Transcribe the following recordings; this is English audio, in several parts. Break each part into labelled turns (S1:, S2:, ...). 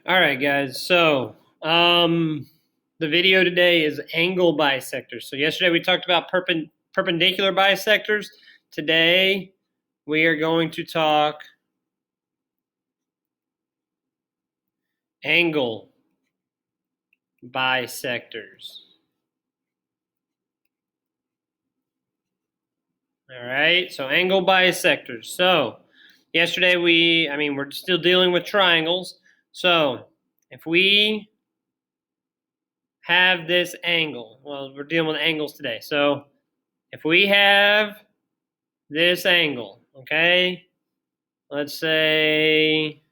S1: All right, guys. So, the video today is angle bisectors. So yesterday we talked about perpendicular bisectors. Today we are going to talk angle bisectors. All right, so angle bisectors. So yesterday we're still dealing with triangles. So if we have this angle, well, we're dealing with angles today. So if we have this angle, okay, let's say,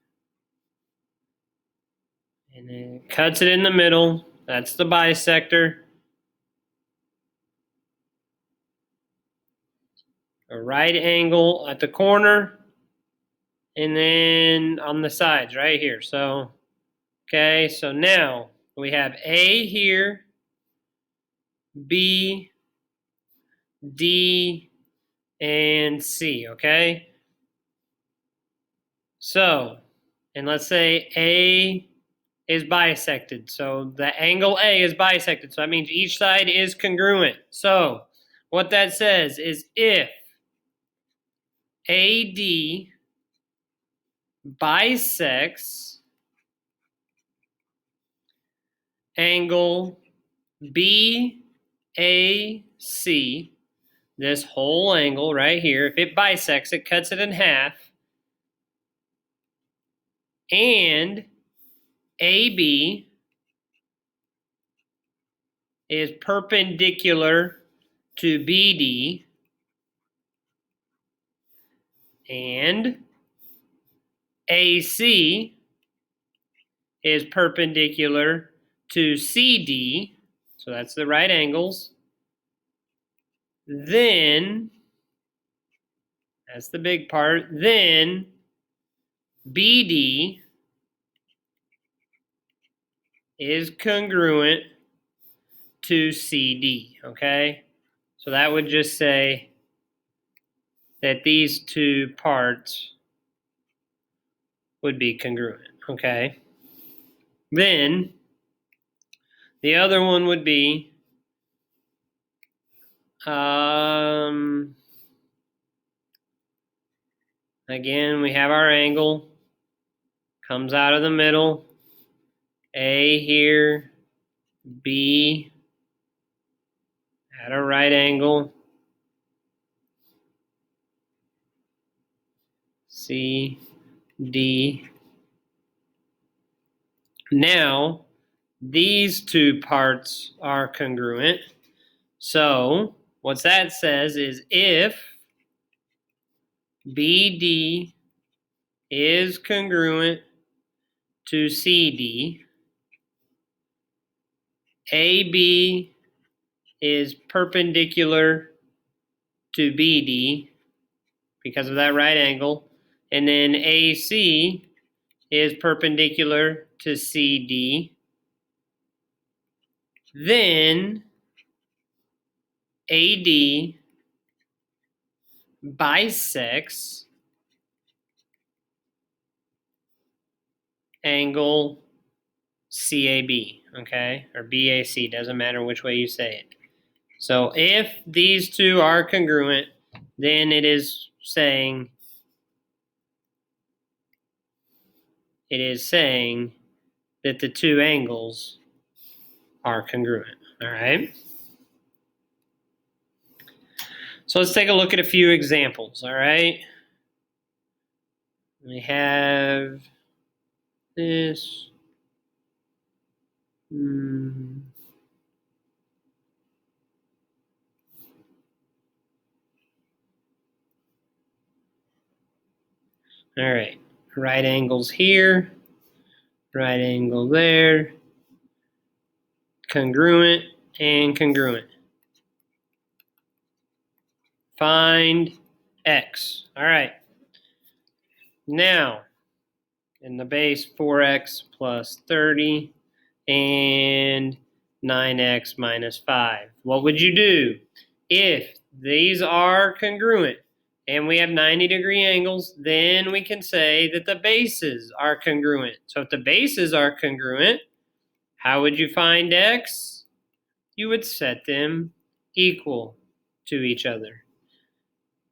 S1: and it cuts it in the middle, that's the bisector. A right angle at the corner, and then on the sides right here. So, okay, so now we have A here, B, D, and C, okay? So, and let's say A is bisected. So the angle A is bisected. So that means each side is congruent. So what that says is if AD bisects angle BAC, this whole angle right here, if it bisects it, cuts it in half, and AB is perpendicular to BD, and AC is perpendicular to CD, so that's the right angles, then, that's the big part, then BD is congruent to CD, okay? So that would just say that these two parts would be congruent, okay? Then the other one would be again, we have our angle, comes out of the middle, A here, B at a right angle, C, D. Now, these two parts are congruent. So, what that says is if BD is congruent to CD, AB is perpendicular to BD because of that right angle, and then AC is perpendicular to CD, then AD bisects angle CAB, okay? Or BAC, doesn't matter which way you say it. So if these two are congruent, then it is saying that the two angles are congruent, all right? So let's take a look at a few examples, all right? We have this. All right, right angles here, right angle there, congruent and congruent. Find x. All right. Now, in the base, 4x plus 30 and 9x minus 5. What would you do if these are congruent? and we have 90-degree angles, then we can say that the bases are congruent. So if the bases are congruent, how would you find x? You would set them equal to each other.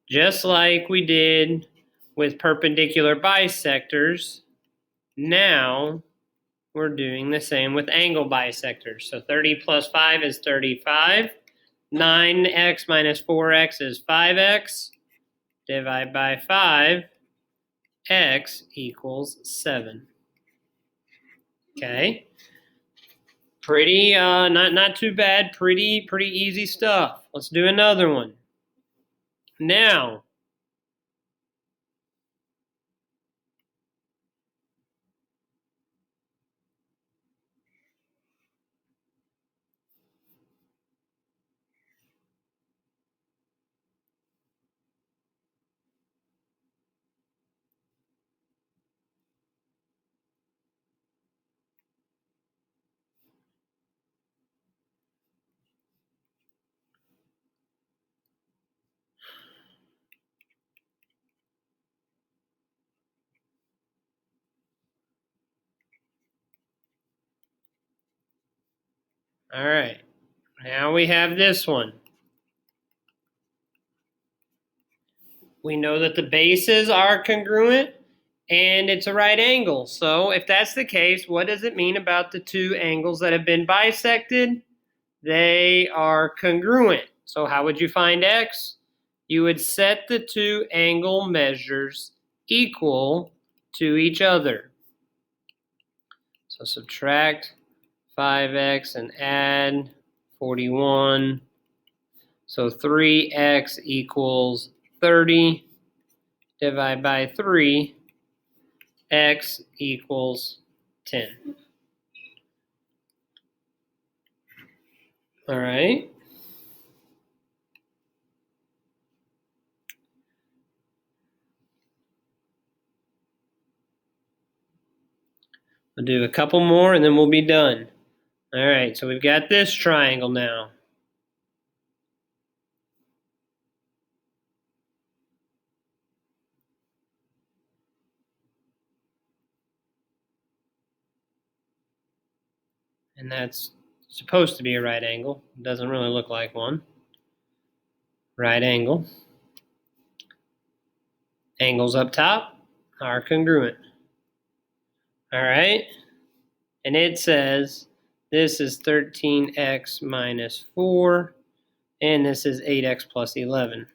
S1: Just like we did with perpendicular bisectors, now we're doing the same with angle bisectors. So 30 plus 5 is 35. 9x minus 4x is 5x. Divide by 5, x equals 7. Okay. Pretty, not too bad. Pretty easy stuff. Let's do another one. Now, all right. Now we have this one. We know that the bases are congruent and it's a right angle. So if that's the case, what does it mean about the two angles that have been bisected? They are congruent. So how would you find x? You would set the two angle measures equal to each other. So subtract 5x and add 41. So 3x equals 30. Divide by 3, x equals 10. All right. We'll do a couple more and then we'll be done. All right, so we've got this triangle now. And that's supposed to be a right angle. It doesn't really look like one. Right angle. Angles up top are congruent. All right. And it says this is 13x minus 4, and this is 8x plus 11.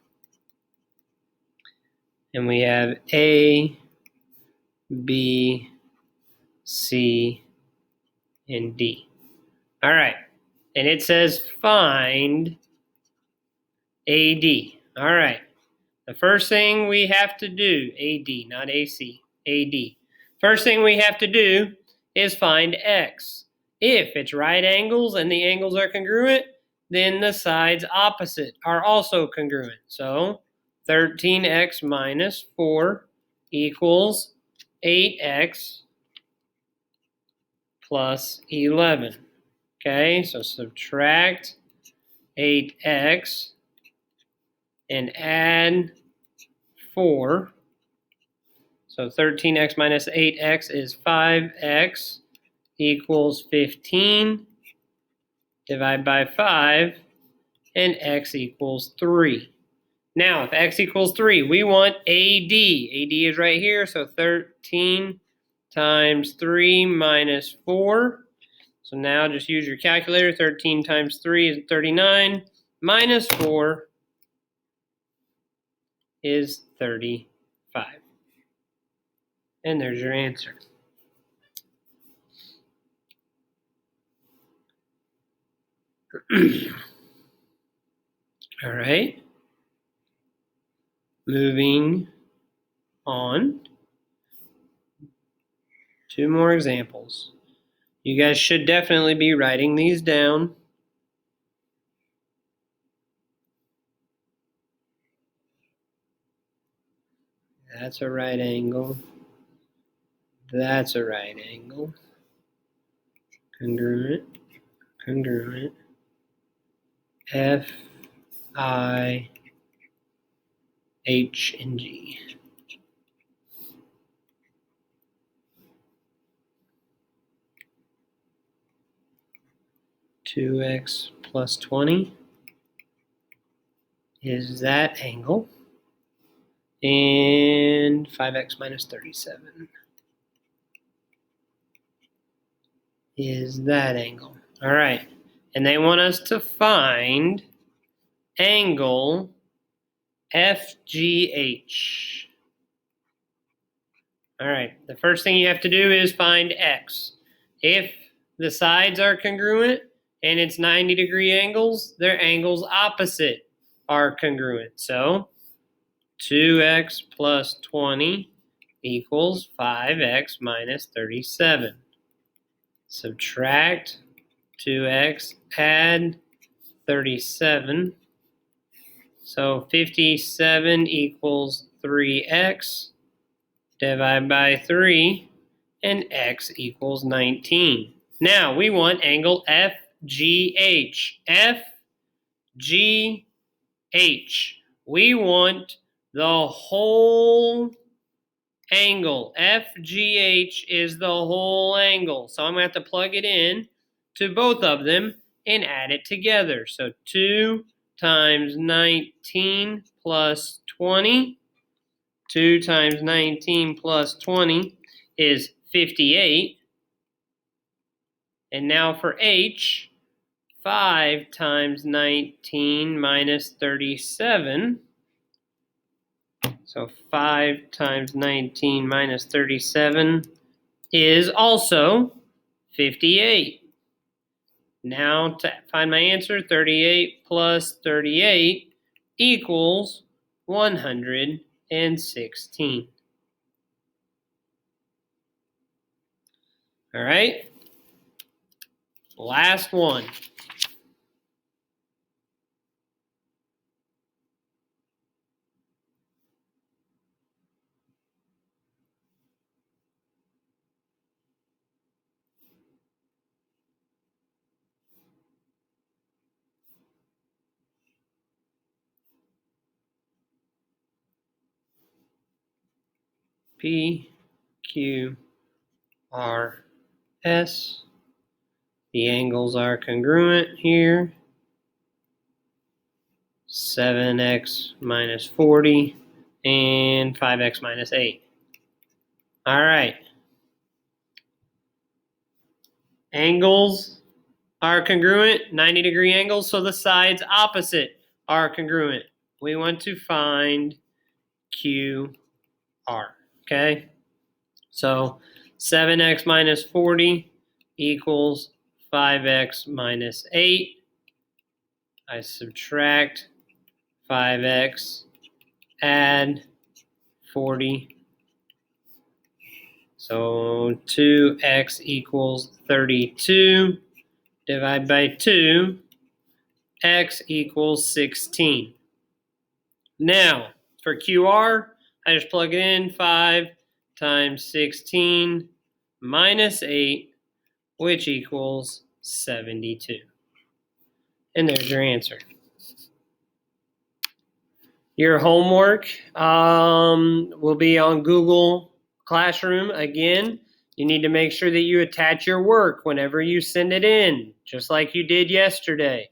S1: And we have A, B, C, and D. All right. And it says find AD. All right. The first thing we have to do, AD, not AC, AD. First thing we have to do is find X. If it's right angles and the angles are congruent, then the sides opposite are also congruent. So 13x minus 4 equals 8x plus 11. Okay, so subtract 8x and add 4. So 13x minus 8x is 5x equals 15. Divide by 5, and x equals 3. Now, if x equals 3, we want AD. AD is right here, so 13 times 3 minus 4. So now just use your calculator. 13 times 3 is 39. Minus 4 is 35. And there's your answer. All right. Moving on. 2 more examples. You guys should definitely be writing these down. That's a right angle. That's a right angle. Congruent. Congruent. F, I, H and G. Two x plus 20 is that angle, and 5x minus 37 is that angle. All right, and they want us to find angle FGH. All right, the first thing you have to do is find x. If the sides are congruent and it's 90-degree angles, their angles opposite are congruent. So 2x plus 20 equals 5x minus 37. Subtract 2x, add 37. So 57 equals 3x. Divide by 3, and x equals 19. Now, we want angle FGH. FGH. We want the whole angle. FGH is the whole angle. So I'm going to have to plug it in to both of them and add it together. So 2 times 19 plus 20. 2 times 19 plus 20 is 58. And now for H, 5 times 19 minus 37. So 5 times 19 minus 37 is also 58. Now to find my answer, 38 plus 38 equals 116. All right, last one. P, Q, R, S. The angles are congruent here. 7x minus 40 and 5x minus 8. All right. Angles are congruent, 90-degree angles, so the sides opposite are congruent. We want to find QR, okay? So 7x minus 40 equals 5x minus 8. I subtract 5x, add 40. So 2x equals 32. Divide by 2. X equals 16. Now, for QR, I just plug it in. 5 times 16 minus 8, which equals 72. And there's your answer. Your homework will be on Google Classroom. Again, you need to make sure that you attach your work whenever you send it in, just like you did yesterday.